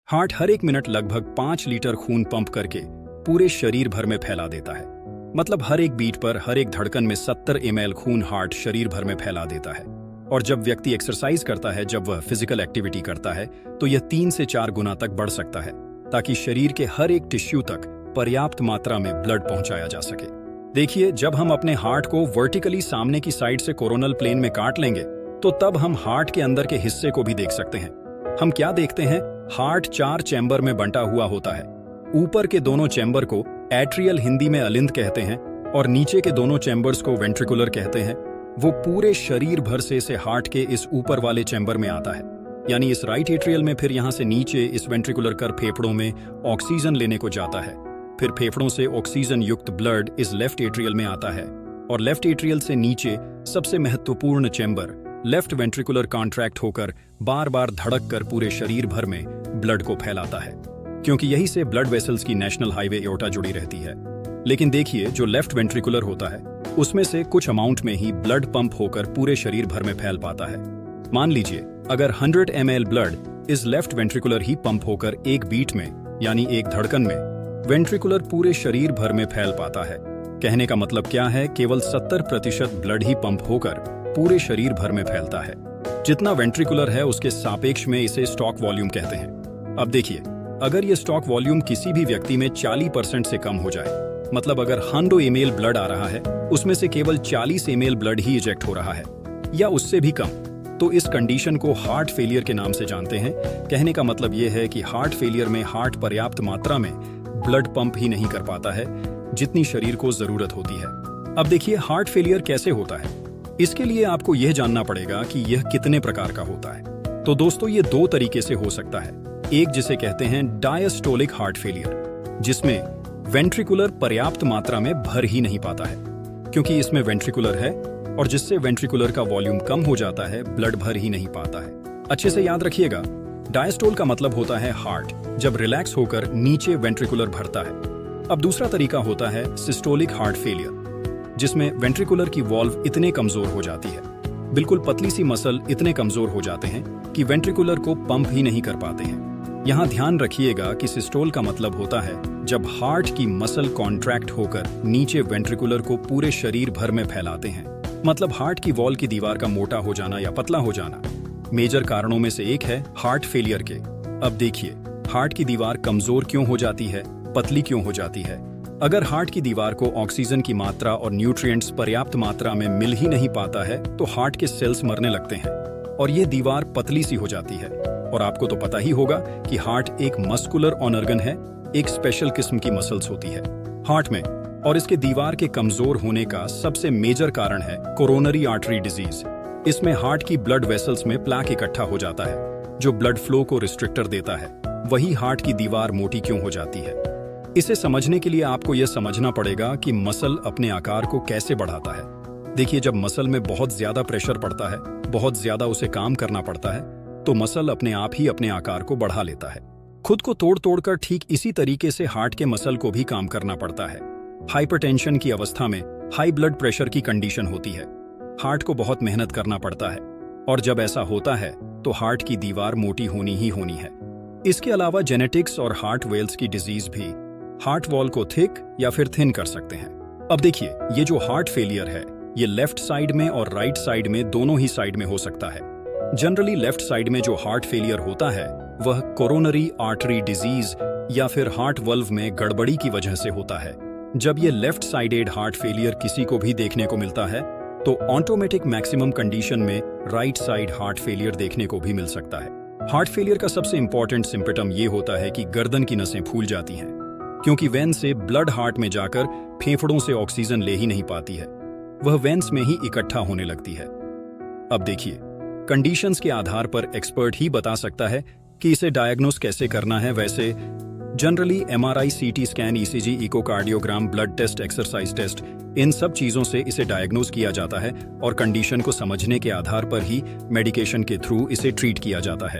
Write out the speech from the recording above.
Heart हर एक minute लगभग 5 litre खून पंप करके पूरे शरीर भर में फैला देता है। मतलब हर एक बीट पर हर एक धड़कन में 70 ml खून हार्ट शरीर भर में फैला देता है। और जब व्यक्ति एक्सरसाइज करता है, जब वह फिजिकल एक्टिविटी करता है, तो यह 3 से 4 गुना तक बढ़ सकता है, ताकि शरीर के हर एक टिश्यू तक पर्याप्त मात्रा में ब्लड पहुंचाया जा सके। देखिए, जब हम अपने हार्ट को वर्टिकली सामने की साइड से कोरोनल प्लेन में काट लेंगे, तो तब हम हार्ट के अंदर के हिस्से को भी देख सकते हैं। हम क्या देखते हैं? हार्ट 4 चैम्बर में बंटा हुआ होता है। ऊपर के दोनों चैम्बर को एट्रियल, हिंदी में अलिंद कहते हैं, और नीचे के दोनों चैम्बर्स को वेंट्रिकुलर कहते हैं। वो पूरे शरीर भर से हार्ट के इस ऊपर वाले चैम्बर में आता है, यानी इस राइट एट्रियल में, फिर यहां से नीचे इस वेंट्रिकुलर कर फेफड़ों में ऑक्सीजन लेने को जाता है। फिर फेफड़ों से ऑक्सीजन युक्त ब्लड इस लेफ्ट एट्रियल में आता है, और लेफ्ट एट्रियल से नीचे सबसे महत्वपूर्ण चैम्बर लेफ्ट वेंट्रिकुलर कॉन्ट्रैक्ट होकर बार बार धड़क कर पूरे शरीर भर में ब्लड को फैलाता है, क्योंकि यही से ब्लड वेसल्स की नेशनल हाईवे एओर्टा जुड़ी रहती है। लेकिन देखिए, जो लेफ्ट वेंट्रिकुलर होता है, उसमें से कुछ अमाउंट में ही ब्लड पंप होकर पूरे शरीर भर में फैल पाता है। मान लीजिए, अगर 100 ml ब्लड इस लेफ्ट वेंट्रिकुलर ही पंप होकर एक बीट में, यानी एक धड़कन में, वेंट्रिकुलर पूरे शरीर भर में फैल पाता है। कहने का मतलब क्या है? केवल 70% ब्लड ही पंप होकर पूरे शरीर भर में फैलता है। जितना वेंट्रिकुलर है, उसके सापेक्ष में इसे स्टॉक वॉल्यूम कहते हैं। अब देखिए, अगर ये स्टॉक वॉल्यूम किसी भी व्यक्ति में 40% से कम हो जाए, मतलब अगर 100 ml ब्लड आ रहा है, उसमें से केवल 40 ml ब्लड ही इजेक्ट हो रहा है, या उससे भी कम, तो इस कंडीशन को हार्ट फेलियर के नाम से जानते हैं। कहने का मतलब यह है कि हार्ट फेलियर में हार्ट पर्याप्त मात्रा में ब्लड पंप ही नहीं कर पाता है, जितनी शरीर को जरूरत होती है। अब देखिए, हार्ट फेलियर कैसे होता है। इसके लिए आपको यह जानना पड़ेगा कि यह कितने प्रकार का होता है। तो दोस्तों, ये 2 तरीके से हो सकता है। एक जिसे कहते हैं डायस्टोलिक हार्ट फेलियर, जिसमें वेंट्रिकुलर पर्याप्त मात्रा में भर ही नहीं पाता है, क्योंकि इसमें वेंट्रिकुलर है, और जिससे वेंट्रिकुलर का वॉल्यूम कम हो जाता है, ब्लड भर ही नहीं पाता है। अच्छे से याद रखिएगा, डायस्टोल का मतलब होता है हार्ट जब रिलैक्स होकर नीचे वेंट्रिकुलर भरता है। अब दूसरा तरीका होता है सिस्टोलिक हार्ट फेलियर, जिसमें वेंट्रिकुलर की वॉल्व इतने कमजोर हो जाती है, बिल्कुल पतली सी मसल इतने कमजोर हो जाते हैं कि वेंट्रिकुलर को पंप ही नहीं कर पाते हैं। यहाँ ध्यान रखिएगा कि सिस्टोल का मतलब होता है जब हार्ट की मसल कॉन्ट्रैक्ट होकर नीचे वेंट्रिकुलर को पूरे शरीर भर में फैलाते हैं। मतलब हार्ट की वॉल की दीवार का मोटा हो जाना या पतला हो जाना मेजर कारणों में से एक है हार्ट फेलियर के। अब देखिए, हार्ट की दीवार कमजोर क्यों हो जाती है, पतली क्यों हो जाती है? अगर हार्ट की दीवार को ऑक्सीजन की मात्रा और न्यूट्रिएंट्स पर्याप्त मात्रा में मिल ही नहीं पाता है, तो हार्ट के सेल्स मरने लगते हैं और यह दीवार पतली सी हो जाती है। और आपको तो पता ही होगा कि हार्ट एक मस्कुलर ऑर्गन है, एक स्पेशल किस्म की मसल्स होती है हार्ट में, और इसके दीवार के कमजोर होने का सबसे मेजर कारण है कोरोनरी आर्टरी डिजीज। इसमें हार्ट की ब्लड वेसल्स में प्लैक इकट्ठा हो जाता है, जो ब्लड फ्लो को रिस्ट्रिक्टर देता है। वही हार्ट की दीवार मोटी क्यों हो जाती है। इसे समझने के लिए आपको यह समझना पड़ेगा कि मसल अपने आकार को कैसे बढ़ाता है। देखिए, जब मसल में बहुत ज्यादा प्रेशर पड़ता है, बहुत ज्यादा उसे काम करना पड़ता है, तो मसल अपने आप ही अपने आकार को बढ़ा लेता है। खुद को तोड़ तोड़कर ठीक इसी तरीके से हार्ट के मसल को भी काम करना पड़ता है। हाइपरटेंशन की अवस्था में हाई ब्लड प्रेशर की कंडीशन होती है, हार्ट को बहुत मेहनत करना पड़ता है, और जब ऐसा होता है तो हार्ट की दीवार मोटी होनी ही होनी है। इसके अलावा जेनेटिक्स और हार्ट वेल्स की डिजीज भी हार्ट वॉल को थिक या फिर थिन कर सकते हैं। अब देखिए, ये जो हार्ट फेलियर है, ये लेफ्ट साइड में और राइट साइड में, दोनों ही साइड में हो सकता है। जनरली लेफ्ट साइड में जो हार्ट फेलियर होता है, वह कोरोनरी आर्टरी डिजीज या फिर हार्ट वल्व में गड़बड़ी की वजह से होता है। जब ये लेफ्ट साइडेड हार्ट फेलियर किसी को भी देखने को मिलता है, तो ऑटोमेटिक मैक्सिमम कंडीशन में राइट साइड हार्ट फेलियर देखने को भी मिल सकता है। हार्ट फेलियर का सबसे इंपॉर्टेंट सिम्पटम ये होता है कि गर्दन की नसें फूल जाती हैं, क्योंकि वेन से ब्लड हार्ट में जाकर फेफड़ों से ऑक्सीजन ले ही नहीं पाती है, वह वेन्स में ही इकट्ठा होने लगती है। अब देखिए, कंडीशंस के आधार पर एक्सपर्ट ही बता सकता है कि इसे डायग्नोस कैसे करना है। वैसे generally MRI, CT scan, ECG, echocardiogram, blood test, exercise test, इन सब चीजों से इसे डायग्नोस किया जाता है, और कंडीशन को समझने के आधार पर ही मेडिकेशन के थ्रू इसे ट्रीट किया जाता है।